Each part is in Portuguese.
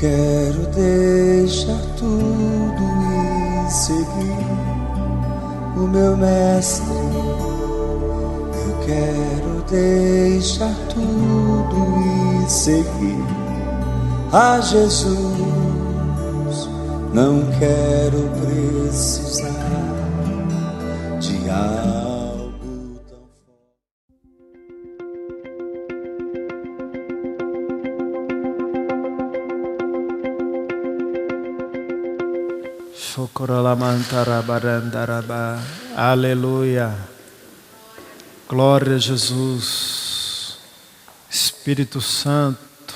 quero deixar tudo e seguir o meu mestre. Eu quero deixar tudo e seguir a Jesus. Não quero precisar de algo tão forte. Shokoralamantarabharandarabha. Aleluia. Glória a Jesus. Espírito Santo,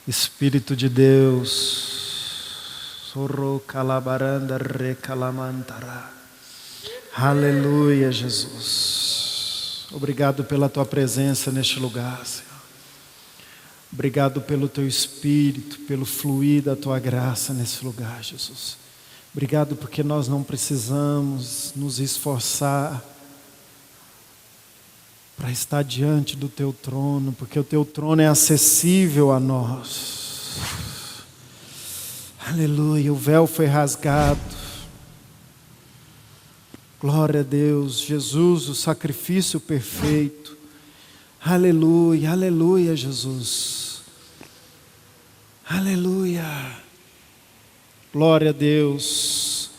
Espírito de Deus. Aleluia, Jesus. Obrigado pela tua presença neste lugar, Senhor. Obrigado pelo teu Espírito, pelo fluir da tua graça nesse lugar, Jesus. Obrigado porque nós não precisamos nos esforçar para estar diante do teu trono, porque o teu trono é acessível a nós. Aleluia, o véu foi rasgado. Glória a Deus, Jesus, o sacrifício perfeito. Aleluia, aleluia, Jesus. Aleluia. Glória a Deus.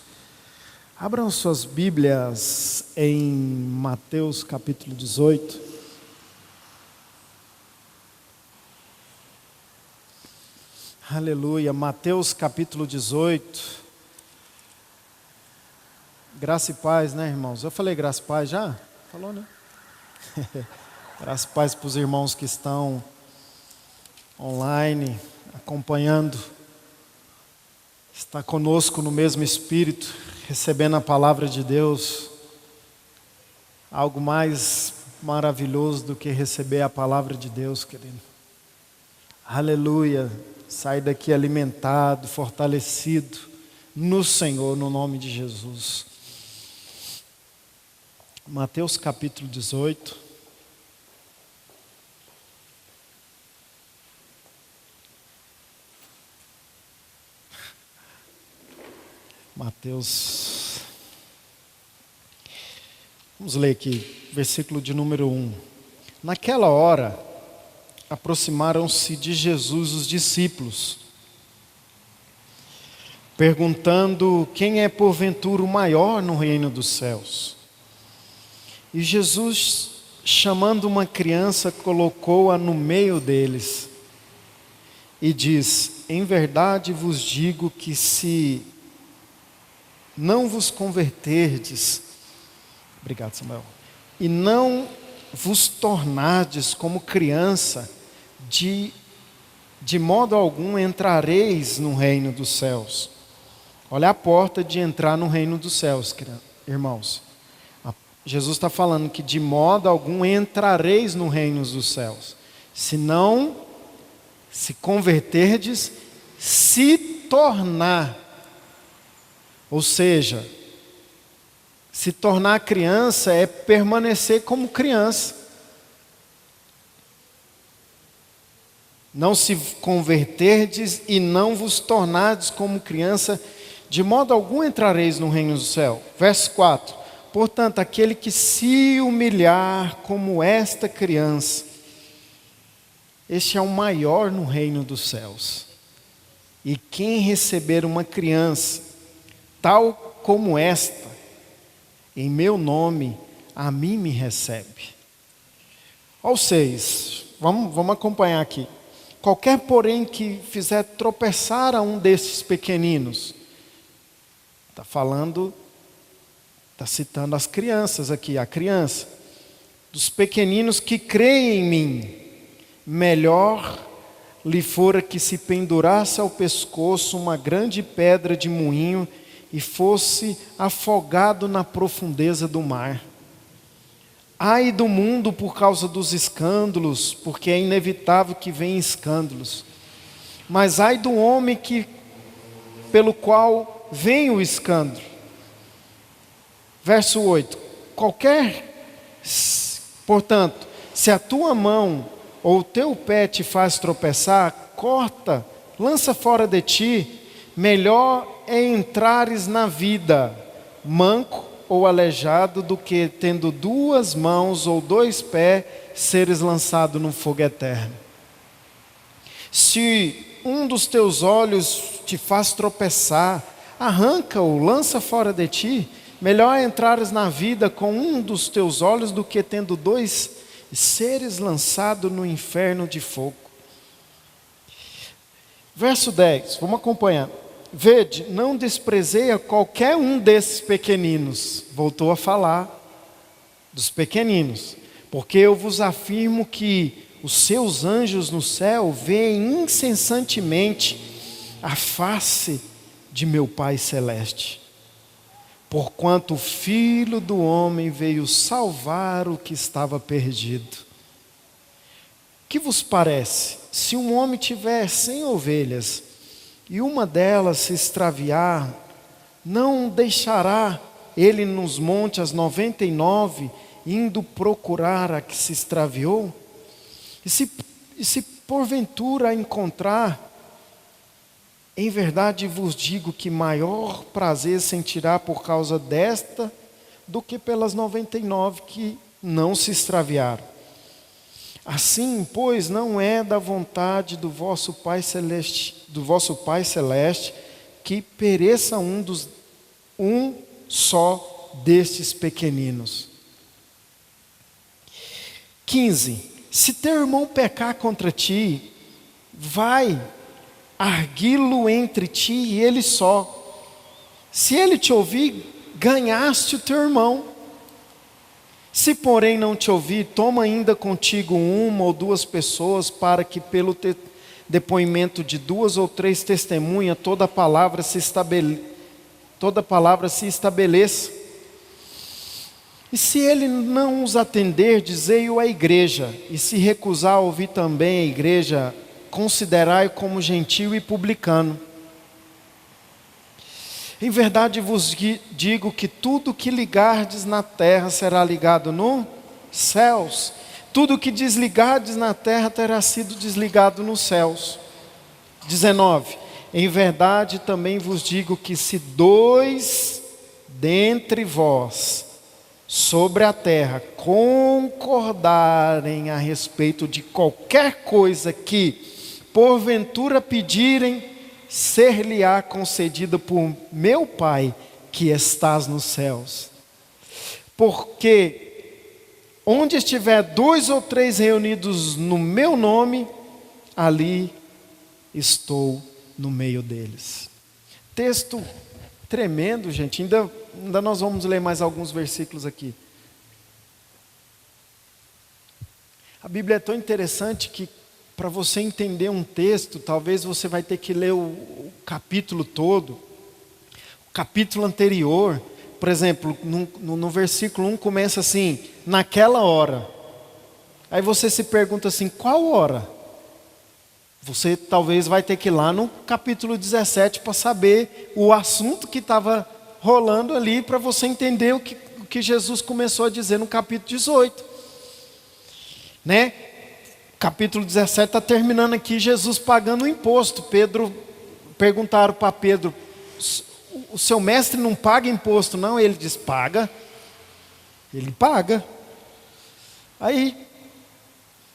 Abram suas Bíblias em Mateus capítulo 18. Aleluia, Mateus capítulo 18. Graça e paz, né, irmãos? Eu falei graça e paz já? Falou, né? Graça e paz para os irmãos que estão online, acompanhando. Está conosco no mesmo Espírito, recebendo a palavra de Deus. Algo mais maravilhoso do que receber a palavra de Deus, querido. Aleluia. Sai daqui alimentado, fortalecido no Senhor, no nome de Jesus. Mateus capítulo 18. Mateus. Vamos ler aqui, versículo de número 1. Naquela hora, aproximaram-se de Jesus os discípulos, perguntando: quem é porventura o maior no reino dos céus? E Jesus, chamando uma criança, colocou-a no meio deles e diz: em verdade vos digo que se não vos converterdes, obrigado, Samuel, e não vos tornardes como criança, de modo algum entrareis no reino dos céus. Olha a porta de entrar no reino dos céus, irmãos. Jesus está falando que de modo algum entrareis no reino dos céus. Se não se converterdes, se tornar. Ou seja, se tornar criança é permanecer como criança. Não se converterdes e não vos tornardes como criança, de modo algum entrareis no reino do céu. Verso 4. Portanto, aquele que se humilhar como esta criança, este é o maior no reino dos céus. E quem receber uma criança, tal como esta, em meu nome, a mim me recebe. Ou seja, vamos acompanhar aqui. Qualquer, porém, que fizer tropeçar a um desses pequeninos, está citando as crianças aqui, a criança, dos pequeninos que creem em mim, melhor lhe fora que se pendurasse ao pescoço uma grande pedra de moinho e fosse afogado na profundeza do mar. Ai do mundo por causa dos escândalos, porque é inevitável que venham escândalos. Mas ai do homem pelo qual vem o escândalo. Verso 8. Portanto, se a tua mão ou o teu pé te faz tropeçar, corta lança fora de ti, melhor é entrares na vida, manco ou aleijado, do que tendo 2 mãos ou 2 pés, seres lançado no fogo eterno. Se um dos teus olhos te faz tropeçar, arranca-o, lança fora de ti. Melhor é entrares na vida com um dos teus olhos do que tendo 2 seres lançados no inferno de fogo. Verso 10, vamos acompanhar. Vede, não desprezeia qualquer um desses pequeninos. Voltou a falar dos pequeninos. Porque eu vos afirmo que os seus anjos no céu veem incessantemente a face de meu Pai Celeste. Porquanto o Filho do Homem veio salvar o que estava perdido. Que vos parece? Se um homem tiver 100 ovelhas e uma delas se extraviar, não deixará ele nos montes as 99, indo procurar a que se extraviou? E se porventura a encontrar, em verdade vos digo que maior prazer sentirá por causa desta do que pelas 99 que não se extraviaram. Assim, pois, não é da vontade do vosso Pai Celeste, que pereça um só destes pequeninos. 15. Se teu irmão pecar contra ti, vai, arguí-lo entre ti e ele só. Se ele te ouvir, ganhaste o teu irmão. Se porém não te ouvir, toma ainda contigo 1 ou 2 pessoas, para que pelo depoimento de 2 ou 3 testemunhas, toda palavra se estabeleça. E se ele não os atender, dizei-o à igreja. E se recusar a ouvir também a igreja, considerai como gentio e publicano. Em verdade vos digo que tudo que ligardes na terra será ligado nos céus. Tudo que desligardes na terra terá sido desligado nos céus. 19. Em verdade também vos digo que se 2 dentre vós sobre a terra concordarem a respeito de qualquer coisa que porventura pedirem, ser-lhe-á concedida por meu Pai que estás nos céus. Porque onde estiver 2 ou 3 reunidos no meu nome, ali estou no meio deles. Texto tremendo, gente. Ainda nós vamos ler mais alguns versículos aqui. A Bíblia é tão interessante que, para você entender um texto, talvez você vai ter que ler o capítulo todo, o capítulo anterior. Por exemplo, no versículo 1 começa assim: naquela hora. Aí você se pergunta assim: qual hora? Você talvez vai ter que ir lá no capítulo 17 para saber o assunto que estava rolando ali, para você entender o que Jesus começou a dizer no capítulo 18. Né? Capítulo 17 está terminando aqui, Jesus pagando o imposto. Perguntaram para Pedro: o seu mestre não paga imposto, não? Ele diz: paga. Ele paga. Aí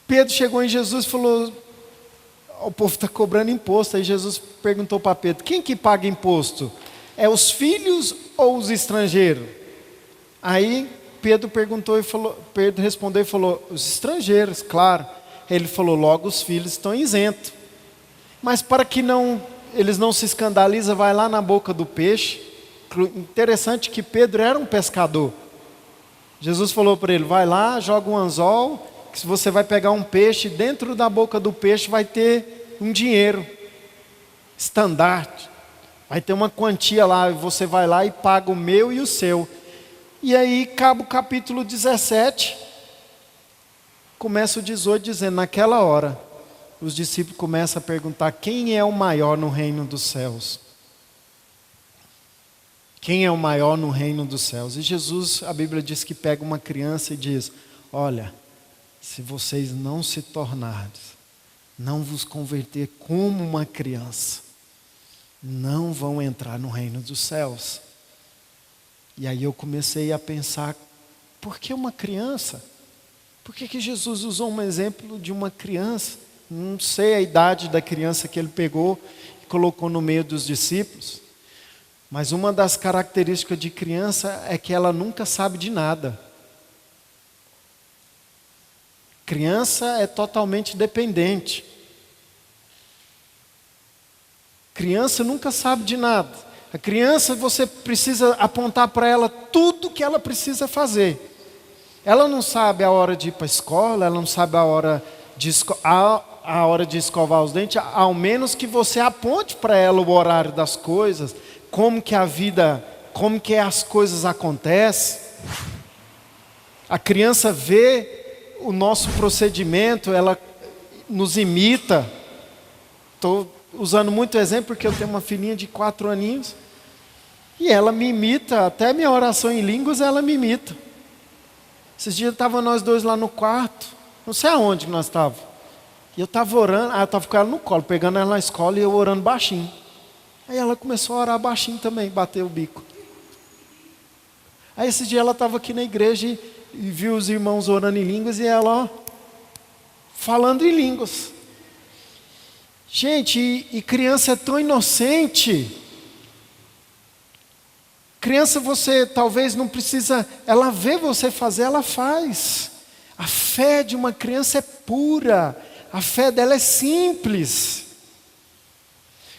Pedro chegou em Jesus e falou: o povo está cobrando imposto. Aí Jesus perguntou para Pedro: quem que paga imposto? É os filhos ou os estrangeiros? Aí Pedro respondeu e falou: os estrangeiros, claro. Ele falou: logo os filhos estão isentos. Mas para que eles não se escandalizem, vai lá na boca do peixe. Interessante que Pedro era um pescador. Jesus falou para ele: vai lá, joga um anzol, que se você vai pegar um peixe, dentro da boca do peixe vai ter um dinheiro, estandarte. Vai ter uma quantia lá, e você vai lá e paga o meu e o seu. E aí acaba o capítulo 17, começa o 18 dizendo: naquela hora, os discípulos começam a perguntar: quem é o maior no reino dos céus? Quem é o maior no reino dos céus? E Jesus, a Bíblia diz que pega uma criança e diz: olha, se vocês não se tornarem não vos converter como uma criança, não vão entrar no reino dos céus. E aí eu comecei a pensar, por que uma criança? Por que Jesus usou um exemplo de uma criança? Não sei a idade da criança que ele pegou e colocou no meio dos discípulos. Mas uma das características de criança é que ela nunca sabe de nada. Criança é totalmente dependente. Criança nunca sabe de nada. A criança, você precisa apontar para ela tudo que ela precisa fazer. Ela não sabe a hora de ir para a escola, ela não sabe a hora de escovar os dentes, ao menos que você aponte para ela o horário das coisas, como que a vida, como que as coisas acontecem. A criança vê o nosso procedimento, ela nos imita. Estou usando muito exemplo porque eu tenho uma filhinha de 4 aninhos e ela me imita, até minha oração em línguas ela me imita. Esses dias estavam nós dois lá no quarto, não sei aonde que nós estávamos, e eu estava orando, eu estava com ela no colo, pegando ela na escola e eu orando baixinho. Aí ela começou a orar baixinho também, bateu o bico. Aí esse dia ela estava aqui na igreja e viu os irmãos orando em línguas e ela falando em línguas. Gente, e criança é tão inocente. Criança você talvez não precisa, ela vê você fazer, ela faz. A fé de uma criança é pura, a fé dela é simples.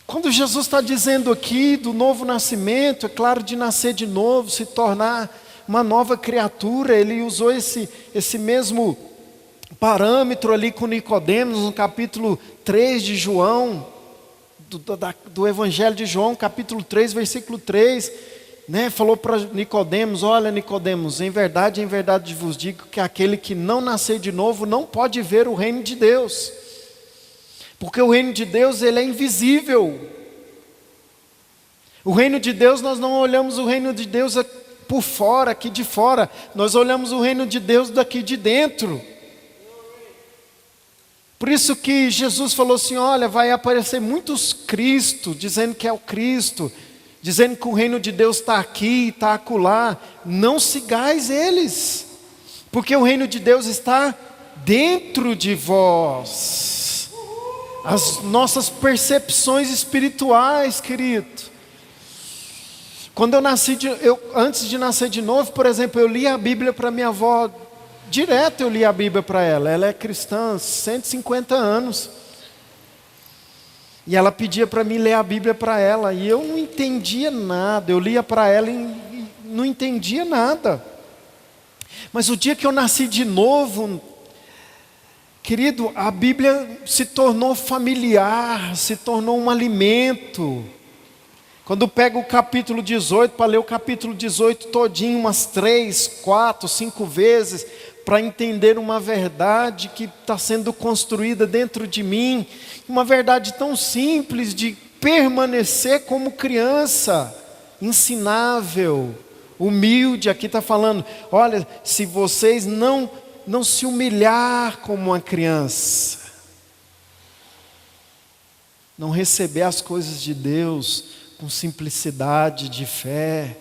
Quando Jesus está dizendo aqui do novo nascimento, é claro, de nascer de novo, se tornar uma nova criatura, ele usou esse mesmo parâmetro ali com Nicodemos, no capítulo 3 de João, do Evangelho de João, capítulo 3, versículo 3, falou para Nicodemos, olha Nicodemos, em verdade vos digo que aquele que não nascer de novo não pode ver o reino de Deus, porque o reino de Deus ele é invisível. O reino de Deus, nós não olhamos o reino de Deus por fora, aqui de fora, nós olhamos o reino de Deus daqui de dentro. Por isso que Jesus falou assim, olha, vai aparecer muitos Cristo, dizendo que é o Cristo, dizendo que o reino de Deus está aqui, está acolá. Não sigais eles, porque o reino de Deus está dentro de vós. As nossas percepções espirituais, querido. Quando antes de nascer de novo, por exemplo, eu li a Bíblia para minha avó. Direto eu li a Bíblia para ela. Ela é cristã há 150 anos. E ela pedia para mim ler a Bíblia para ela. E eu não entendia nada. Eu lia para ela e não entendia nada. Mas o dia que eu nasci de novo, querido, a Bíblia se tornou familiar, se tornou um alimento. Quando pego o capítulo 18, para ler o capítulo 18 todinho, umas 3, 4, 5 vezes, para entender uma verdade que está sendo construída dentro de mim, uma verdade tão simples de permanecer como criança, ensinável, humilde. Aqui está falando, olha, se vocês não se humilhar como uma criança, não receber as coisas de Deus com simplicidade de fé.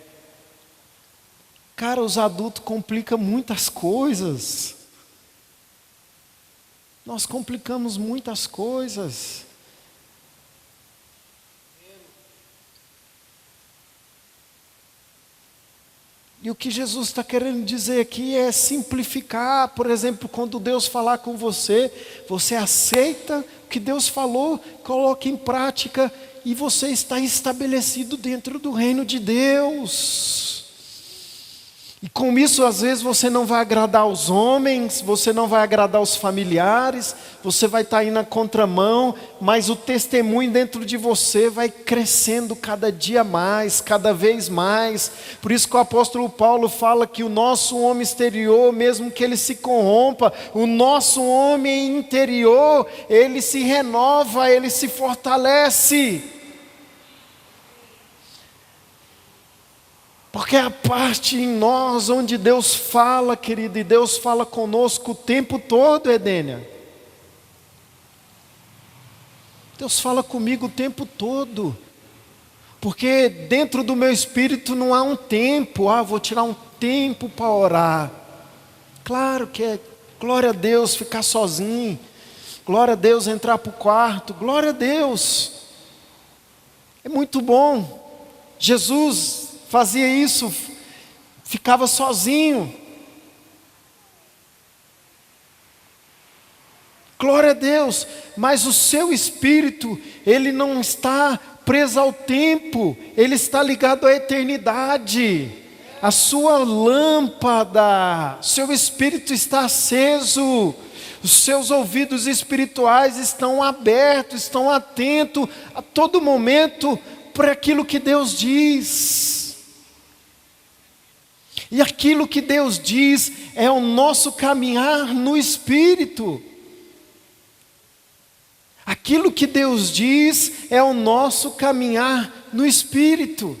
Cara, os adultos complicam muitas coisas. Nós complicamos muitas coisas. E o que Jesus está querendo dizer aqui é simplificar. Por exemplo, quando Deus falar com você, você aceita o que Deus falou, coloca em prática e você está estabelecido dentro do reino de Deus. E com isso, às vezes, você não vai agradar os homens, você não vai agradar os familiares, você vai estar indo na contramão, mas o testemunho dentro de você vai crescendo cada dia mais, cada vez mais. Por isso que o apóstolo Paulo fala que o nosso homem exterior, mesmo que ele se corrompa, o nosso homem interior, ele se renova, ele se fortalece. Porque é a parte em nós onde Deus fala, querido, e Deus fala conosco o tempo todo, Edênia. Deus fala comigo o tempo todo. Porque dentro do meu espírito não há um tempo, vou tirar um tempo para orar. Claro que é glória a Deus ficar sozinho, glória a Deus entrar para o quarto, glória a Deus. É muito bom. Jesus fazia isso, ficava sozinho. Glória a Deus, mas o seu espírito, ele não está preso ao tempo, ele está ligado à eternidade. A sua lâmpada, seu espírito está aceso, os seus ouvidos espirituais estão abertos, estão atentos a todo momento para aquilo que Deus diz. E aquilo que Deus diz é o nosso caminhar no espírito. Aquilo que Deus diz é o nosso caminhar no Espírito.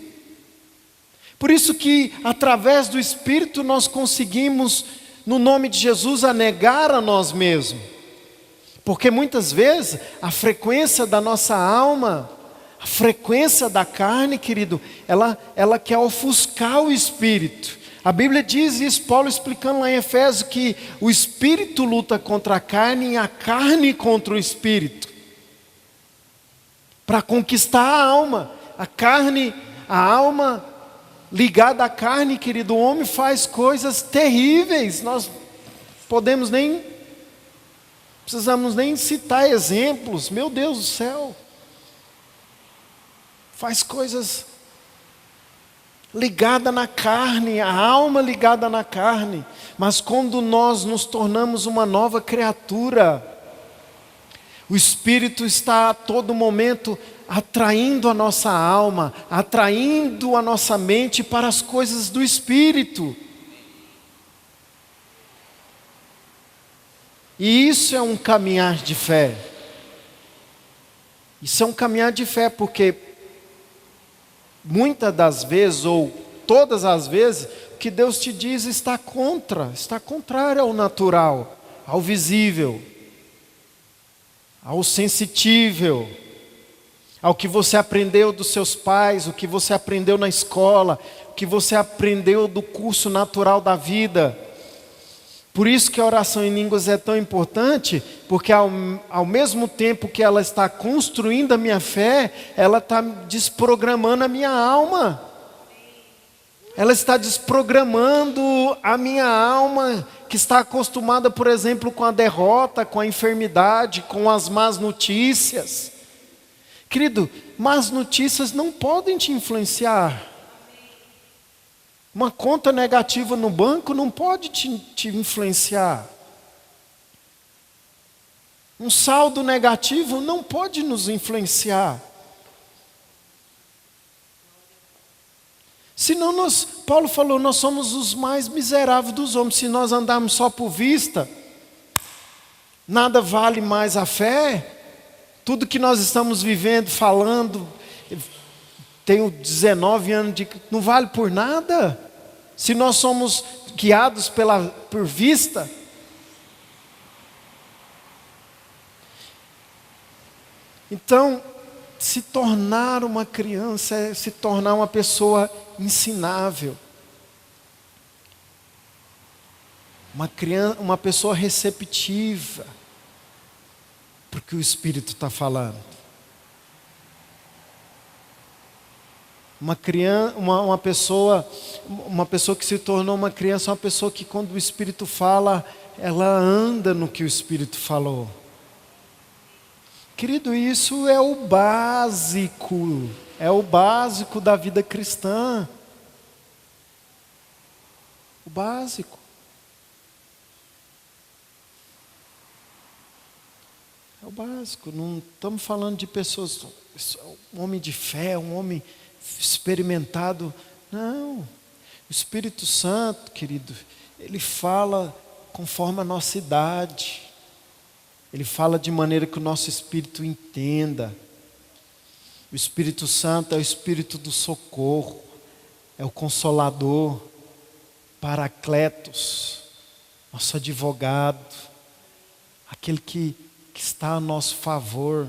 Por isso que através do Espírito nós conseguimos, no nome de Jesus, negar a nós mesmos. Porque muitas vezes a frequência da nossa alma, a frequência da carne, querido, ela quer ofuscar o Espírito. A Bíblia diz isso, Paulo explicando lá em Efésios, que o Espírito luta contra a carne e a carne contra o Espírito. Para conquistar a alma, a alma ligada à carne, querido, o homem faz coisas terríveis. Nós precisamos nem citar exemplos. Meu Deus do céu, faz coisas ligadas na carne, a alma ligada na carne. Mas quando nós nos tornamos uma nova criatura, o Espírito está a todo momento atraindo a nossa alma, atraindo a nossa mente para as coisas do Espírito. E isso é um caminhar de fé. Isso é um caminhar de fé, porque muitas das vezes, ou todas as vezes, o que Deus te diz está contrário ao natural, ao visível, ao sensitível, ao que você aprendeu dos seus pais, o que você aprendeu na escola, o que você aprendeu do curso natural da vida. Por isso que a oração em línguas é tão importante, porque ao mesmo tempo que ela está construindo a minha fé, ela está desprogramando a minha alma. Ela está desprogramando a minha alma, que está acostumada, por exemplo, com a derrota, com a enfermidade, com as más notícias. Querido, más notícias não podem te influenciar. Uma conta negativa no banco não pode te influenciar. Um saldo negativo não pode nos influenciar. Senão Paulo falou, nós somos os mais miseráveis dos homens. Se nós andarmos só por vista, nada vale mais a fé. Tudo que nós estamos vivendo, falando, tenho 19 anos, não vale por nada. Se nós somos guiados por vista. Então, se tornar uma criança é se tornar uma pessoa ensinável. Uma pessoa receptiva porque o Espírito está falando. Uma pessoa que se tornou uma criança, uma pessoa que quando o Espírito fala, ela anda no que o Espírito falou. Querido, isso é o básico da vida cristã. O básico. É o básico, não estamos falando de pessoas, um homem de fé, um homem experimentado. Não, o Espírito Santo, querido, ele fala conforme a nossa idade. Ele fala de maneira que o nosso espírito entenda. O Espírito Santo é o Espírito do socorro, é o Consolador, Paracletos, nosso advogado, aquele que está a nosso favor.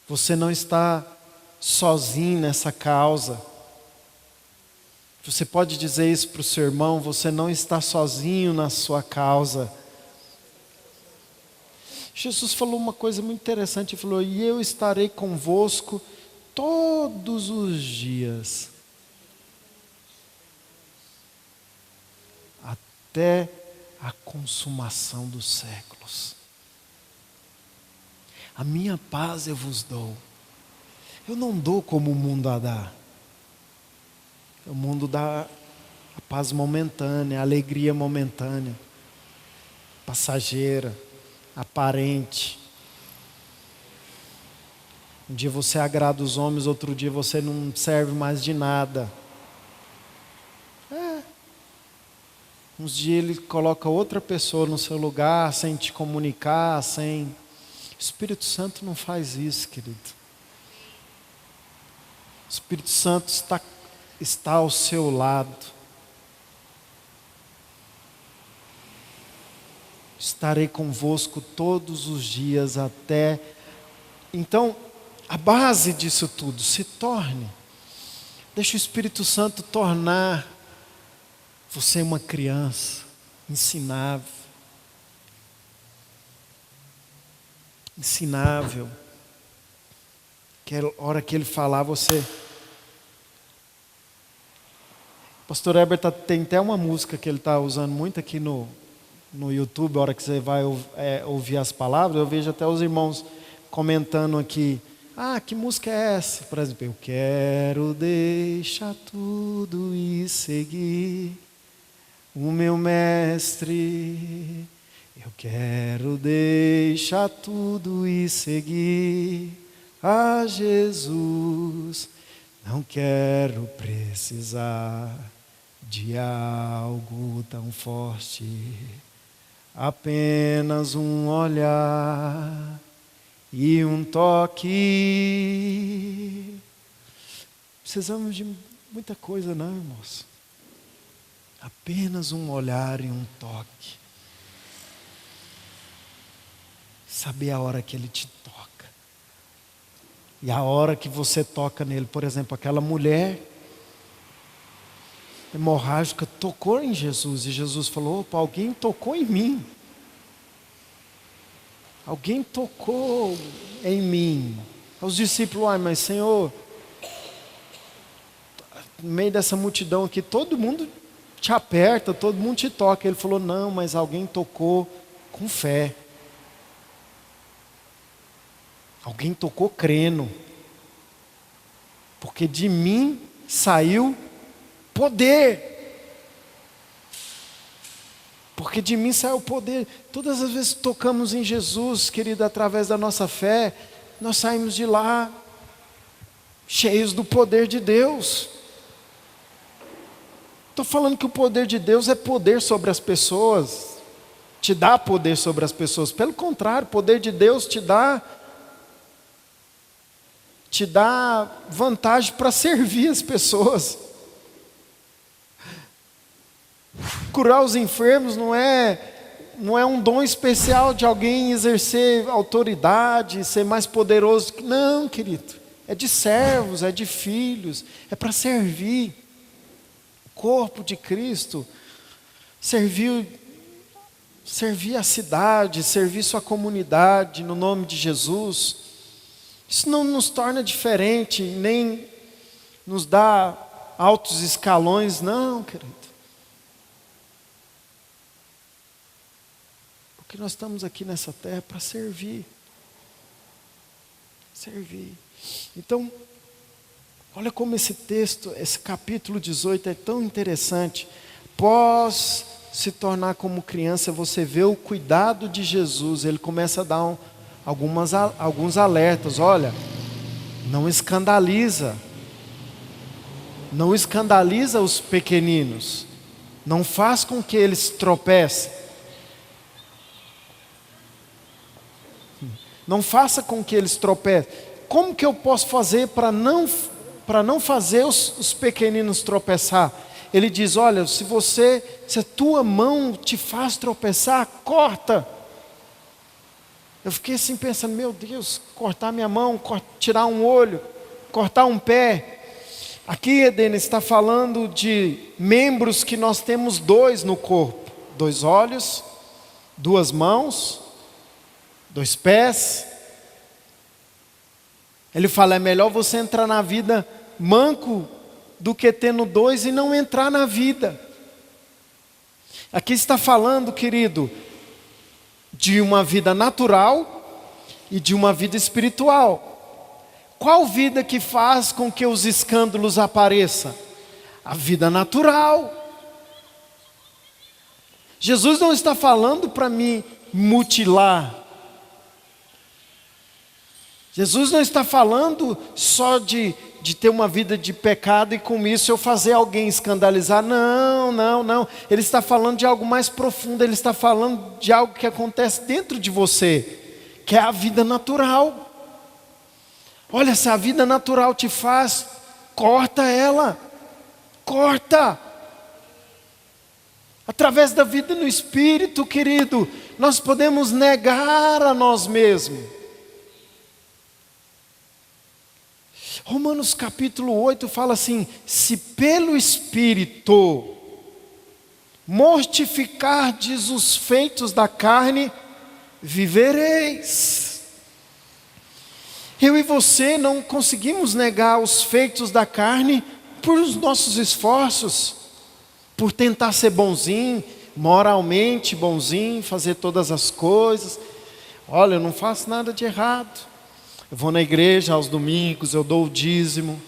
Você não está sozinho nessa causa. Você pode dizer isso para o seu irmão, você não está sozinho na sua causa. Jesus falou uma coisa muito interessante, ele falou, e eu estarei convosco todos os dias, até a consumação dos séculos. A minha paz eu vos dou. Eu não dou como o mundo a dá. O mundo dá a paz momentânea, a alegria momentânea, passageira, aparente. Um dia você agrada os homens, outro dia você não serve mais de nada. Uns dias ele coloca outra pessoa no seu lugar, sem te comunicar, sem... O Espírito Santo não faz isso, querido. O Espírito Santo está ao seu lado. Estarei convosco todos os dias até... Então, a base disso tudo, se torne. Deixa o Espírito Santo tornar você uma criança ensinável. Ensinável. Que a hora que ele falar, você... Pastor Herbert tem até uma música que ele está usando muito aqui no YouTube, a hora que você vai ouvir as palavras, eu vejo até os irmãos comentando aqui, que música é essa? Por exemplo, eu quero deixar tudo e seguir o meu mestre. Eu quero deixar tudo e seguir a Jesus. Não quero precisar de algo tão forte, apenas um olhar e um toque. Precisamos de muita coisa, não, irmãos? Apenas um olhar e um toque. Saber a hora que Ele te toca. E a hora que você toca nele, por exemplo, aquela mulher hemorrágica tocou em Jesus. E Jesus falou, opa, alguém tocou em mim. Alguém tocou em mim. Os discípulos, mas Senhor, no meio dessa multidão aqui, todo mundo te aperta, todo mundo te toca. Ele falou, não, mas alguém tocou com fé. Alguém tocou crendo. Porque de mim saiu poder. Porque de mim saiu poder. Todas as vezes que tocamos em Jesus, querido, através da nossa fé, nós saímos de lá cheios do poder de Deus. Estou falando que o poder de Deus é poder sobre as pessoas, te dá poder sobre as pessoas. Pelo contrário, o poder de Deus te dá vantagem para servir as pessoas. Curar os enfermos não é um dom especial de alguém exercer autoridade, ser mais poderoso. Não, querido. É de servos, é de filhos, é para servir o corpo de Cristo, servir a cidade, servir sua comunidade no nome de Jesus. Isso não nos torna diferente, nem nos dá altos escalões, não, querido. Porque nós estamos aqui nessa terra para servir. Servir. Então, olha como esse texto, esse capítulo 18 é tão interessante. Após se tornar como criança, você vê o cuidado de Jesus. Ele começa a dar alguns alertas. Olha, não escandaliza os pequeninos, não faz com que eles tropecem, não faça com que eles tropecem. Como que eu posso fazer para não fazer os pequeninos tropeçar? Ele diz, olha, se a tua mão te faz tropeçar, corta. Eu fiquei assim pensando, meu Deus, cortar minha mão, tirar um olho, cortar um pé. Aqui, Edene, está falando de membros que nós temos dois no corpo. 2 olhos, 2 mãos, 2 pés. Ele fala, é melhor você entrar na vida manco do que tendo 2 e não entrar na vida. Aqui está falando, querido, de uma vida natural e de uma vida espiritual. Qual vida que faz com que os escândalos apareçam? A vida natural. Jesus não está falando para me mutilar. Jesus não está falando só de ter uma vida de pecado e com isso eu fazer alguém escandalizar. Não. Ele está falando de algo mais profundo. Ele está falando de algo que acontece dentro de você, que é a vida natural. Olha, se a vida natural te faz, corta ela. Corta. Através da vida no Espírito, querido, nós podemos negar a nós mesmos. Romanos capítulo 8 fala assim: se pelo Espírito mortificardes os feitos da carne, vivereis. Eu e você não conseguimos negar os feitos da carne por os nossos esforços, por tentar ser bonzinho, moralmente bonzinho, fazer todas as coisas. Olha, eu não faço nada de errado. Eu vou na igreja aos domingos, eu dou o dízimo,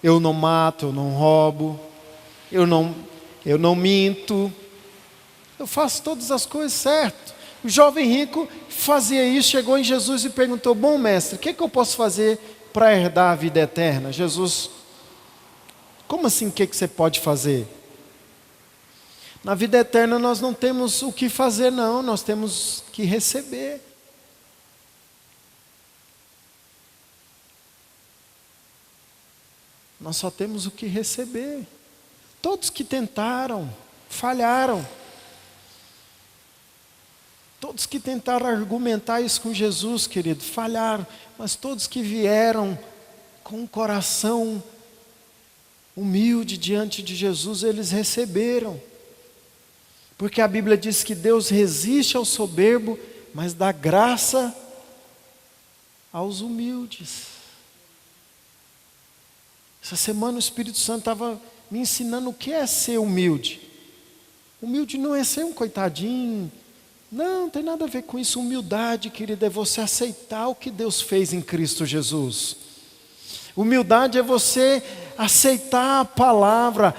eu não mato, eu não roubo, eu não minto, eu faço todas as coisas certas. O jovem rico fazia isso, chegou em Jesus e perguntou: bom mestre, o que eu posso fazer para herdar a vida eterna? Jesus, como assim o que você pode fazer? Na vida eterna nós não temos o que fazer não, nós temos que receber. Nós só temos o que receber. Todos que tentaram, falharam. Todos que tentaram argumentar isso com Jesus, querido, falharam. Mas todos que vieram com um coração humilde diante de Jesus, eles receberam. Porque a Bíblia diz que Deus resiste ao soberbo, mas dá graça aos humildes. Essa semana o Espírito Santo estava me ensinando o que é ser humilde. Humilde não é ser um coitadinho. Não tem nada a ver com isso. Humildade, querida, é você aceitar o que Deus fez em Cristo Jesus. Humildade é você aceitar a palavra,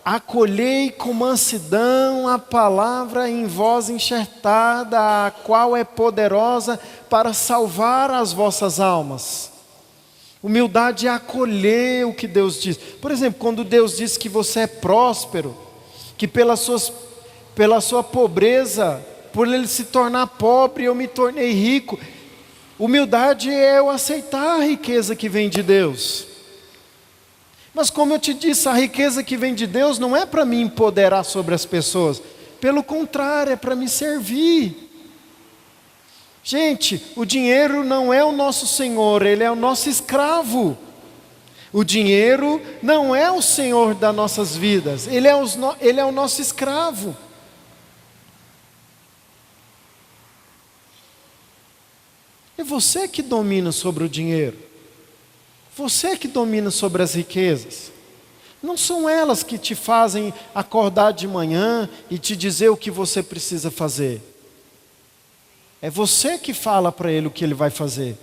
acolhei com mansidão a palavra em voz enxertada, a qual é poderosa para salvar as vossas almas. Humildade é acolher o que Deus diz. Por exemplo, quando Deus diz que você é próspero, que pela sua pobreza, por ele se tornar pobre, eu me tornei rico. Humildade é eu aceitar a riqueza que vem de Deus. Mas como eu te disse, a riqueza que vem de Deus não é para me empoderar sobre as pessoas. Pelo contrário, é para me servir. Gente, o dinheiro não é o nosso senhor, ele é o nosso escravo. O dinheiro não é o senhor das nossas vidas, ele é o nosso escravo. É você que domina sobre o dinheiro. Você que domina sobre as riquezas. Não são elas que te fazem acordar de manhã e te dizer o que você precisa fazer. É você que fala para ele o que ele vai fazer.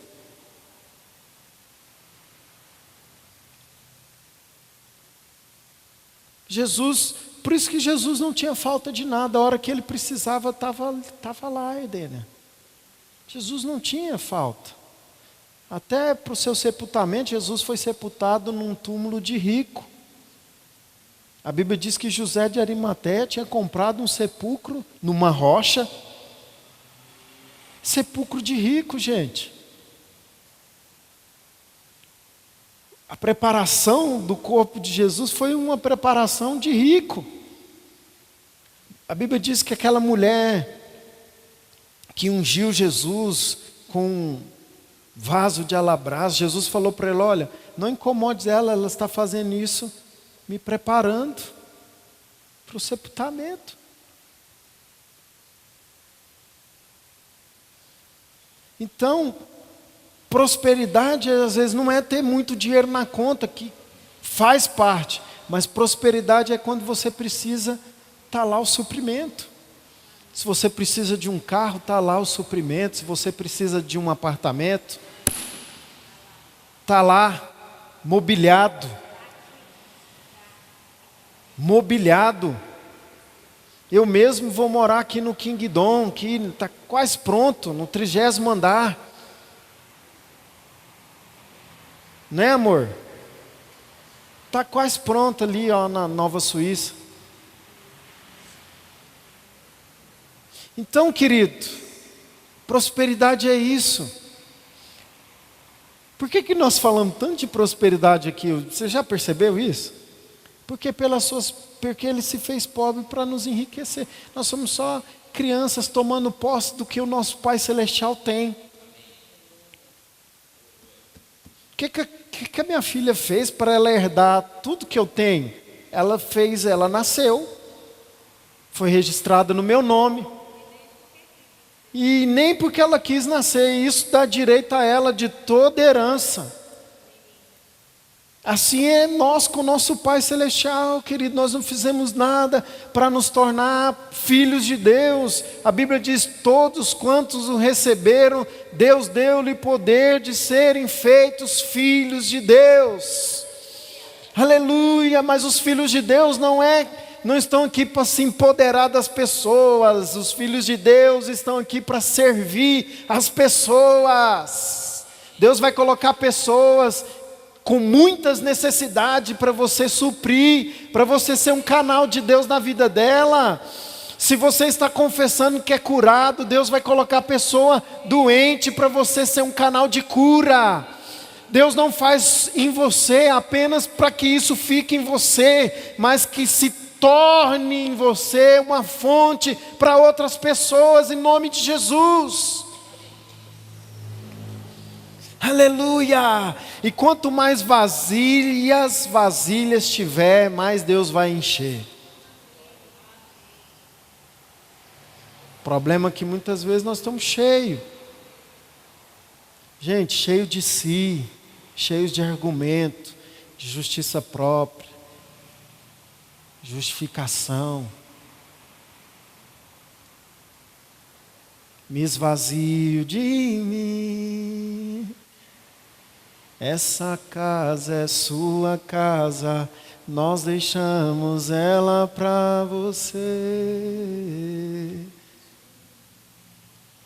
Jesus, por isso que Jesus não tinha falta de nada. A hora que ele precisava, estava lá, Edênia. Jesus não tinha falta. Até para o seu sepultamento, Jesus foi sepultado num túmulo de rico. A Bíblia diz que José de Arimateia tinha comprado um sepulcro numa rocha. Sepulcro de rico, gente. A preparação do corpo de Jesus foi uma preparação de rico. A Bíblia diz que aquela mulher que ungiu Jesus com um vaso de alabastro. Jesus falou para ele: olha, não incomode ela, ela está fazendo isso me preparando para o sepultamento. Então, prosperidade às vezes não é ter muito dinheiro na conta, que faz parte, mas prosperidade é quando você precisa, está lá o suprimento. Se você precisa de um carro, está lá o suprimento. Se você precisa de um apartamento, está lá mobiliado. Eu mesmo vou morar aqui no Kingdom, que está quase pronto, no 30º andar. Né, amor? Está quase pronto ali, ó, na Nova Suíça. Então, querido, prosperidade é isso. Por que nós falamos tanto de prosperidade aqui? Você já percebeu isso? Porque Ele se fez pobre para nos enriquecer. Nós somos só crianças tomando posse do que o nosso Pai Celestial tem. O que a minha filha fez para ela herdar tudo que eu tenho? Ela nasceu, foi registrada no meu nome. E nem porque ela quis nascer, isso dá direito a ela de toda herança. Assim é nós com o nosso Pai Celestial, querido. Nós não fizemos nada para nos tornar filhos de Deus. A Bíblia diz: todos quantos o receberam, Deus deu-lhe poder de serem feitos filhos de Deus. Aleluia! Mas os filhos de Deus não estão aqui para se empoderar das pessoas. Os filhos de Deus estão aqui para servir as pessoas. Deus vai colocar pessoas com muitas necessidades para você suprir, para você ser um canal de Deus na vida dela. Se você está confessando que é curado, Deus vai colocar a pessoa doente para você ser um canal de cura. Deus não faz em você apenas para que isso fique em você, mas que se torne em você uma fonte para outras pessoas, em nome de Jesus. Aleluia! E quanto mais vasilhas tiver, mais Deus vai encher. O problema é que muitas vezes nós estamos cheios. Gente, cheio de si, cheios de argumento, de justiça própria, justificação. Me esvazio de mim. Essa casa é sua casa, nós deixamos ela para você.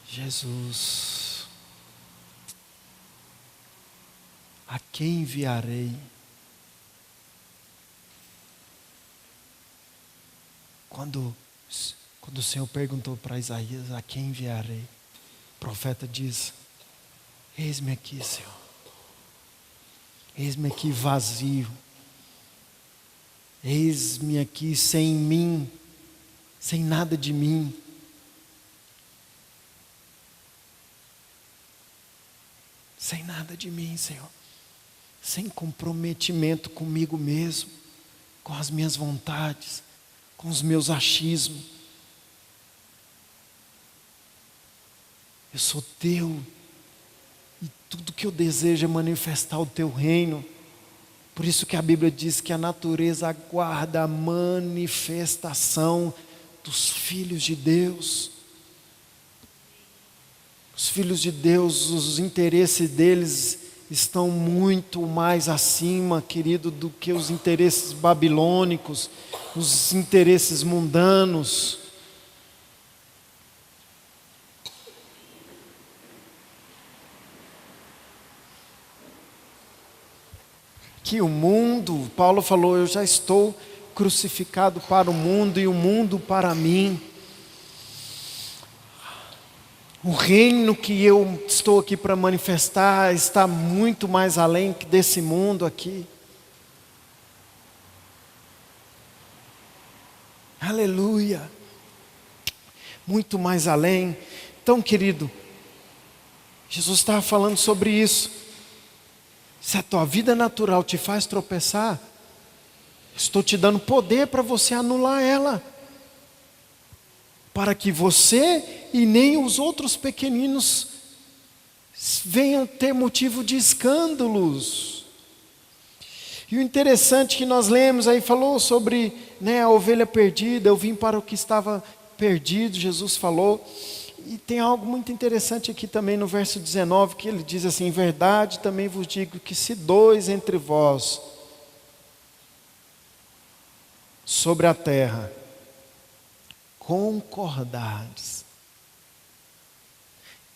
Jesus, a quem enviarei? Quando o Senhor perguntou para Isaías: a quem enviarei? O profeta diz: eis-me aqui, Senhor. Eis-me aqui vazio. Eis-me aqui sem mim, sem nada de mim. Sem nada de mim, Senhor. Sem comprometimento comigo mesmo, com as minhas vontades, com os meus achismos. Eu sou teu. E tudo que eu desejo é manifestar o teu reino. Por isso que a Bíblia diz que a natureza aguarda a manifestação dos filhos de Deus. Os filhos de Deus, os interesses deles estão muito mais acima, querido, do que os interesses babilônicos, os interesses mundanos. Que o mundo, Paulo falou: eu já estou crucificado para o mundo e o mundo para mim. O reino que eu estou aqui para manifestar está muito mais além desse mundo aqui. Aleluia. Muito mais além. Então, querido, Jesus estava falando sobre isso. Se a tua vida natural te faz tropeçar, estou te dando poder para você anular ela, para que você e nem os outros pequeninos venham ter motivo de escândalos. E o interessante que nós lemos aí, falou sobre, a ovelha perdida, eu vim para o que estava perdido, Jesus falou. E tem algo muito interessante aqui também no verso 19, que ele diz assim: em verdade também vos digo que se 2 entre vós sobre a terra concordares.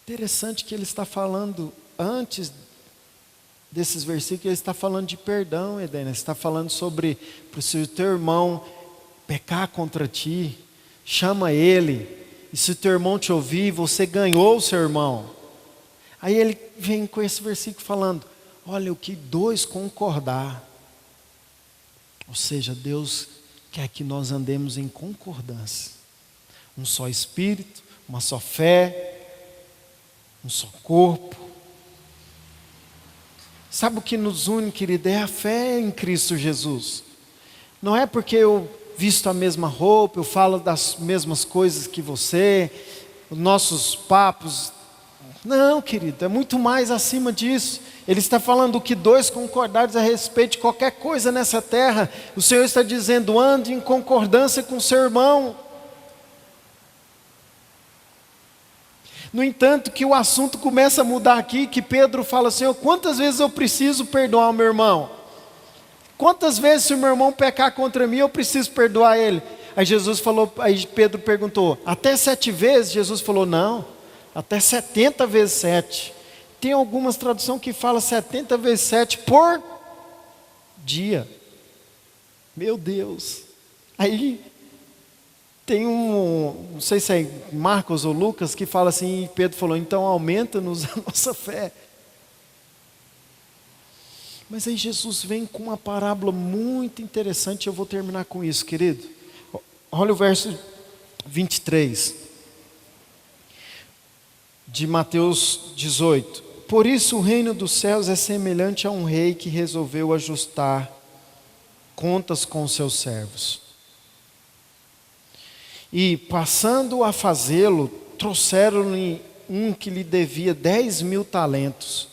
Interessante que ele está falando, antes desses versículos, ele está falando de perdão, Eden. Ele está falando sobre, se o teu irmão pecar contra ti, chama ele, e se o teu irmão te ouvir, você ganhou o seu irmão. Aí ele vem com esse versículo falando: olha, o que 2 concordar. Ou seja, Deus quer que nós andemos em concordância. Um só espírito, uma só fé, um só corpo. Sabe o que nos une, querido? É a fé em Cristo Jesus. Não é porque eu visto a mesma roupa, eu falo das mesmas coisas que você, os nossos papos. Não, querido, é muito mais acima disso. Ele está falando que 2 concordares a respeito de qualquer coisa nessa terra. O Senhor está dizendo: ande em concordância com seu irmão. No entanto, que o assunto começa a mudar aqui, que Pedro fala: Senhor, quantas vezes eu preciso perdoar o meu irmão? Quantas vezes, se o meu irmão pecar contra mim, eu preciso perdoar ele? Aí Pedro perguntou: até 7 vezes? Jesus falou: não, até 70 vezes 7. Tem algumas traduções que falam 70 vezes 7 por dia. Meu Deus. Aí tem não sei se é Marcos ou Lucas, que fala assim, e Pedro falou: então aumenta-nos a nossa fé. Mas aí Jesus vem com uma parábola muito interessante, eu vou terminar com isso, querido. Olha o verso 23 de Mateus 18. Por isso o reino dos céus é semelhante a um rei que resolveu ajustar contas com seus servos. E passando a fazê-lo, trouxeram-lhe um que lhe devia 10.000 talentos.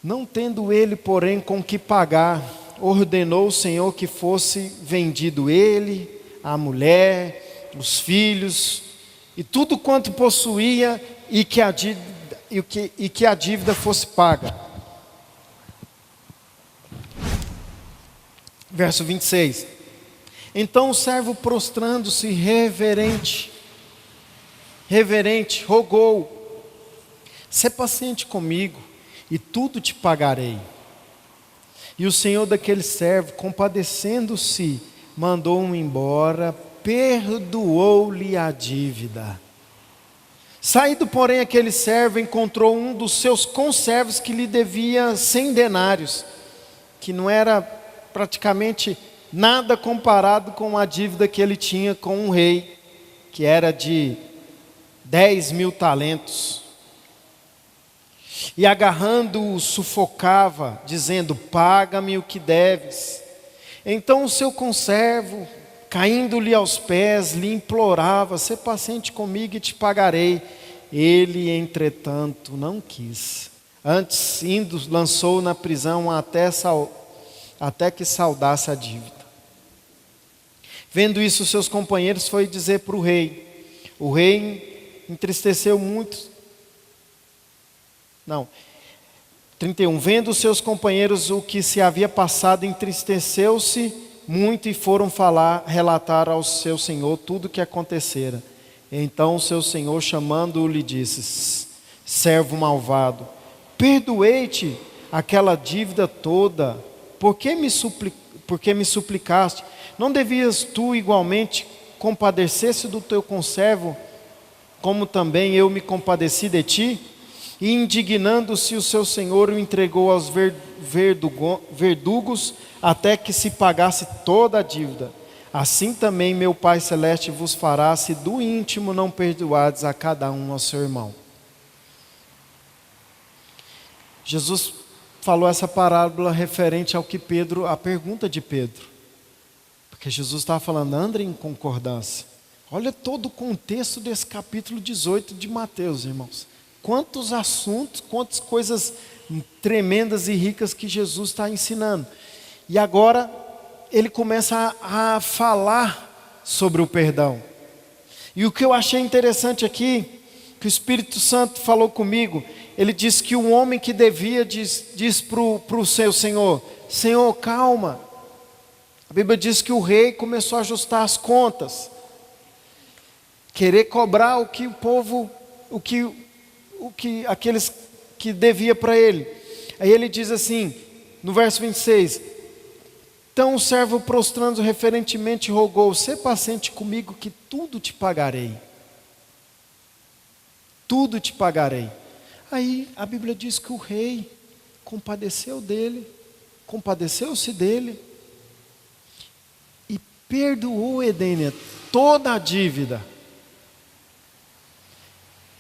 Não tendo ele, porém, com que pagar, ordenou o Senhor que fosse vendido ele, a mulher, os filhos, e tudo quanto possuía, e que a dívida fosse paga. Verso 26. Então o servo, prostrando-se reverente, rogou: sê paciente comigo, e tudo te pagarei. E o senhor daquele servo, compadecendo-se, mandou-o embora, perdoou-lhe a dívida. Saído, porém, aquele servo encontrou um dos seus conservos que lhe devia 100 denários, que não era praticamente nada comparado com a dívida que ele tinha com um rei, que era de 10.000 talentos. E agarrando-o, sufocava, dizendo: paga-me o que deves. Então o seu conservo, caindo-lhe aos pés, lhe implorava: sê paciente comigo e te pagarei. Ele, entretanto, não quis. Antes, indo, lançou-o na prisão até que saldasse a dívida. Vendo isso, seus companheiros foi dizer para o rei. O rei entristeceu muito. 31. Vendo seus companheiros o que se havia passado, entristeceu-se muito e foram relatar ao seu senhor tudo o que acontecera. Então o seu senhor, chamando-o, lhe disse: servo malvado, perdoei-te aquela dívida toda, por que me suplicaste? Não devias tu igualmente compadecer-se do teu conservo, como também eu me compadeci de ti? E indignando-se, o seu senhor o entregou aos verdugos, até que se pagasse toda a dívida. assim também meu Pai Celeste vos fará, se do íntimo não perdoardes a cada um ao seu irmão. Jesus falou essa parábola referente ao que Pedro, a pergunta de Pedro. Porque Jesus estava falando, andem em concordância. Olha todo o contexto desse capítulo 18 de Mateus, irmãos. Quantos assuntos, quantas coisas tremendas e ricas que Jesus está ensinando. E agora ele começa a falar sobre o perdão. E o que eu achei interessante aqui, que o Espírito Santo falou comigo, ele disse que o homem que devia diz para o seu senhor, Senhor, calma. A Bíblia diz que o rei começou a ajustar as contas, querer cobrar o que o povo, aqueles que devia para ele. Aí ele diz assim, no verso 26, então o servo prostrando reverentemente rogou, sê paciente comigo que tudo te pagarei. Tudo te pagarei. Aí a Bíblia diz que o rei compadeceu-se dele e perdoou Edênia toda a dívida.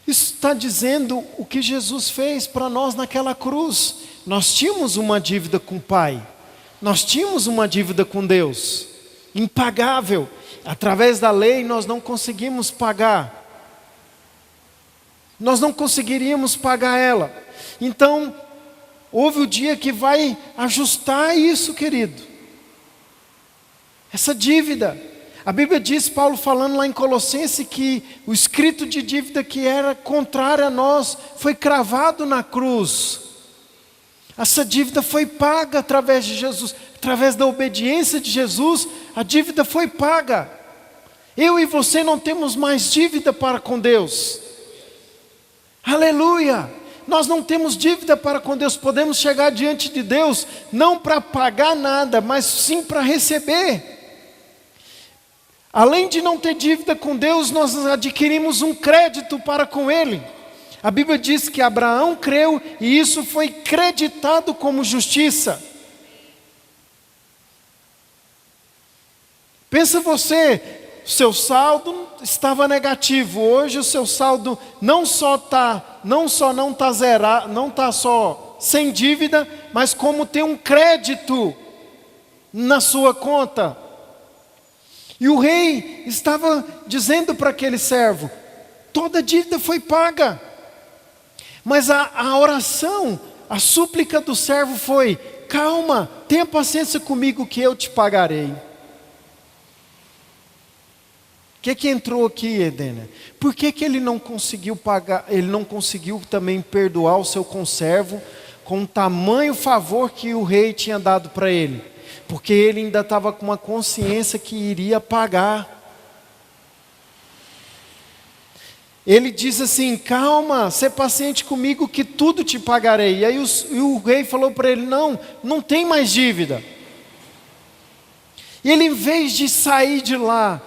Isso está dizendo o que Jesus fez para nós naquela cruz. Nós tínhamos uma dívida com o Pai, nós tínhamos uma dívida com Deus, impagável. Através da lei nós não conseguimos pagar. Nós não conseguiríamos pagar ela. Então, houve o dia que vai ajustar isso, querido. Essa dívida. A Bíblia diz, Paulo falando lá em Colossenses, que o escrito de dívida que era contrário a nós, foi cravado na cruz. Essa dívida foi paga através de Jesus, através da obediência de Jesus, a dívida foi paga. Eu e você não temos mais dívida para com Deus. Aleluia! Nós não temos dívida para com Deus, podemos chegar diante de Deus, não para pagar nada, mas sim para receber. Além de não ter dívida com Deus, nós adquirimos um crédito para com Ele. A Bíblia diz que Abraão creu e isso foi creditado como justiça. Pensa você, seu saldo estava negativo, hoje o seu saldo não está zerado, não está só sem dívida, mas como tem um crédito na sua conta. E o rei estava dizendo para aquele servo, toda a dívida foi paga. Mas a oração, a súplica do servo foi, calma, tenha paciência comigo que eu te pagarei. O que entrou aqui, Edênia? Por que ele não conseguiu pagar, ele não conseguiu também perdoar o seu conservo com o tamanho favor que o rei tinha dado para ele? Porque ele ainda estava com uma consciência que iria pagar. Ele diz assim, calma, sê paciente comigo que tudo te pagarei. E aí o rei falou para ele, não tem mais dívida. E ele, em vez de sair de lá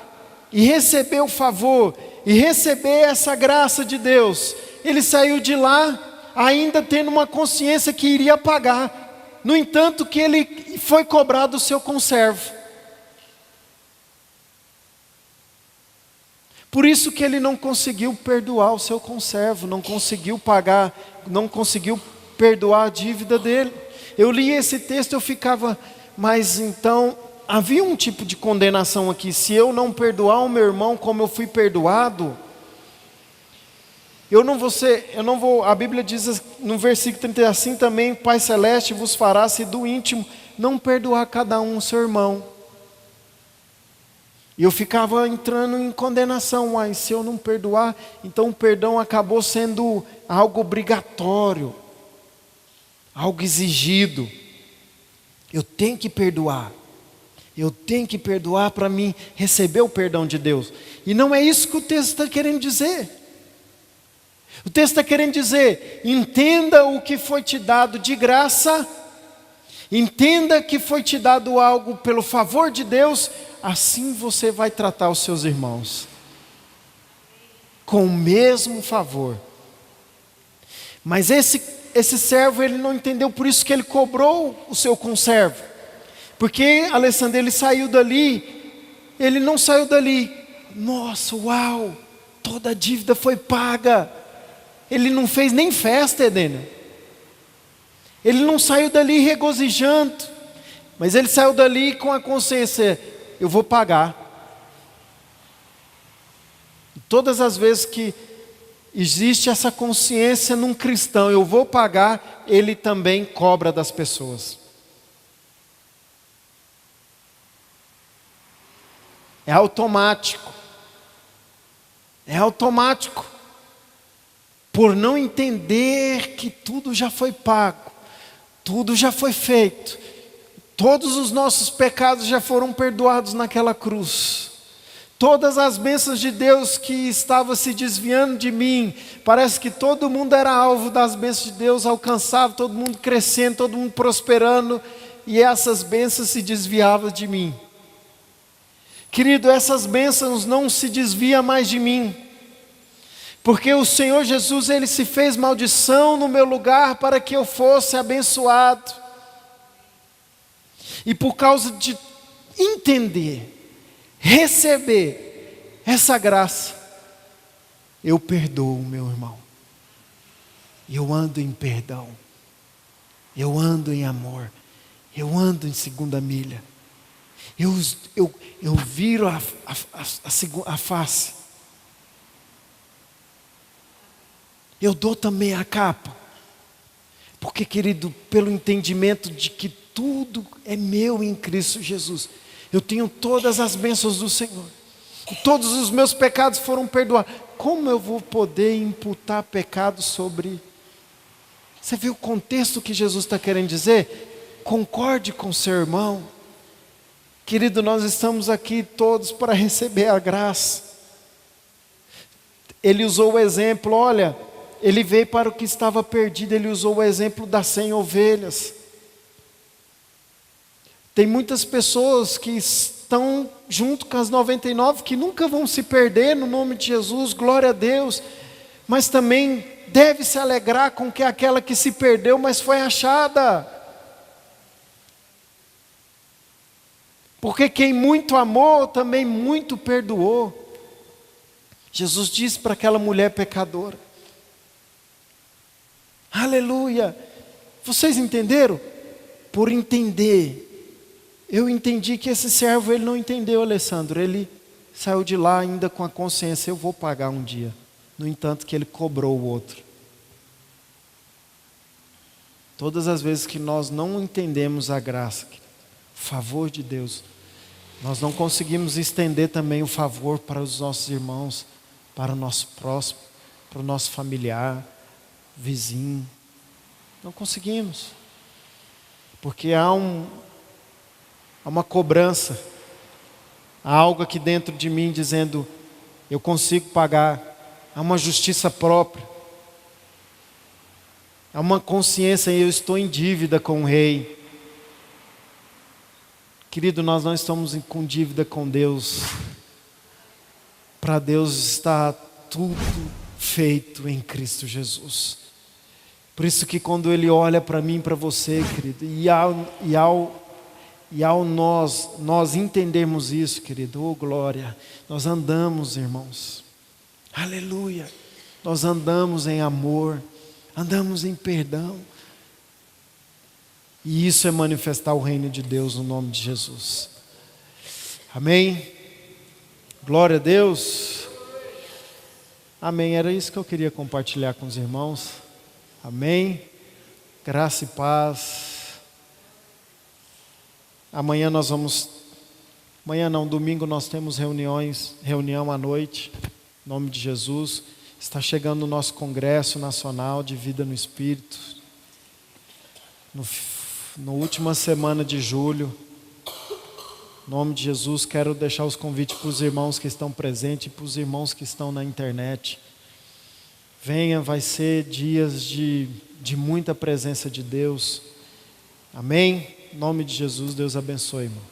e receber o favor, e receber essa graça de Deus, ele saiu de lá ainda tendo uma consciência que iria pagar. No entanto, que ele foi cobrado o seu conservo. Por isso que ele não conseguiu perdoar o seu conservo, não conseguiu pagar, não conseguiu perdoar a dívida dele. Eu li esse texto, eu ficava, mas então, havia um tipo de condenação aqui, se eu não perdoar o meu irmão como eu fui perdoado, a Bíblia diz no versículo 30, assim também, Pai Celeste vos fará, se do íntimo não perdoar cada um o seu irmão. E eu ficava entrando em condenação, mas se eu não perdoar, então o perdão acabou sendo algo obrigatório, algo exigido. Eu tenho que perdoar para mim receber o perdão de Deus. E não é isso que o texto está querendo dizer. O texto está querendo dizer, entenda o que foi te dado de graça, entenda que foi te dado algo pelo favor de Deus, assim você vai tratar os seus irmãos, com o mesmo favor. Mas esse servo, ele não entendeu, por isso que ele cobrou o seu conservo. Porque, Alessandro, ele saiu dali ele não saiu dali, nossa, uau, toda a dívida foi paga. Ele não fez nem festa, Edênio. Ele não saiu dali regozijando, mas ele saiu dali com a consciência: eu vou pagar. E todas as vezes que existe essa consciência num cristão, eu vou pagar, ele também cobra das pessoas. É automático. É automático. Por não entender que tudo já foi pago, tudo já foi feito, todos os nossos pecados já foram perdoados naquela cruz. Todas as bênçãos de Deus que estavam se desviando de mim, parece que todo mundo era alvo das bênçãos de Deus, alcançava, todo mundo crescendo, todo mundo prosperando, e essas bênçãos se desviavam de mim. Querido, essas bênçãos não se desviam mais de mim, porque o Senhor Jesus, Ele se fez maldição no meu lugar para que eu fosse abençoado. E por causa de entender, receber essa graça, eu perdoo o meu irmão. Eu ando em perdão. Eu ando em amor. Eu ando em segunda milha. Eu viro a face. Eu dou também a capa. Porque, querido, pelo entendimento de que tudo é meu em Cristo Jesus, eu tenho todas as bênçãos do Senhor. E todos os meus pecados foram perdoados. Como eu vou poder imputar pecado sobre... Você viu o contexto que Jesus está querendo dizer? Concorde com seu irmão. Querido, nós estamos aqui todos para receber a graça. Ele usou o exemplo, olha, ele veio para o que estava perdido, ele usou o exemplo das 100 ovelhas. Tem muitas pessoas que estão junto com as 99, que nunca vão se perder no nome de Jesus, glória a Deus, mas também deve se alegrar com que aquela que se perdeu, mas foi achada. Porque quem muito amou, também muito perdoou. Jesus disse para aquela mulher pecadora. Aleluia! Vocês entenderam? Por entender. Eu entendi que esse servo, ele não entendeu, Alessandro. Ele saiu de lá ainda com a consciência, eu vou pagar um dia. No entanto que ele cobrou o outro. Todas as vezes que nós não entendemos a graça, o favor de Deus, nós não conseguimos estender também o favor para os nossos irmãos, para o nosso próximo, para o nosso familiar, vizinho. Não conseguimos. Porque há uma cobrança, há algo aqui dentro de mim dizendo, eu consigo pagar, há uma justiça própria, há uma consciência, eu estou em dívida com o rei. Querido, nós não estamos com dívida com Deus. Para Deus está tudo feito em Cristo Jesus. Por isso que quando Ele olha para mim e para você, querido, e ao nós entendermos isso, querido, oh glória, nós andamos, irmãos, aleluia, nós andamos em amor, andamos em perdão, e isso é manifestar o reino de Deus no nome de Jesus, amém? Glória a Deus, amém, era isso que eu queria compartilhar com os irmãos, amém, graça e paz. Amanhã nós vamos, domingo nós temos reunião à noite, em nome de Jesus. Está chegando o nosso Congresso Nacional de Vida no Espírito, na última semana de julho. Em nome de Jesus, quero deixar os convites para os irmãos que estão presentes e para os irmãos que estão na internet. Venha, vai ser dias de muita presença de Deus. Amém? Em nome de Jesus, Deus abençoe, irmão.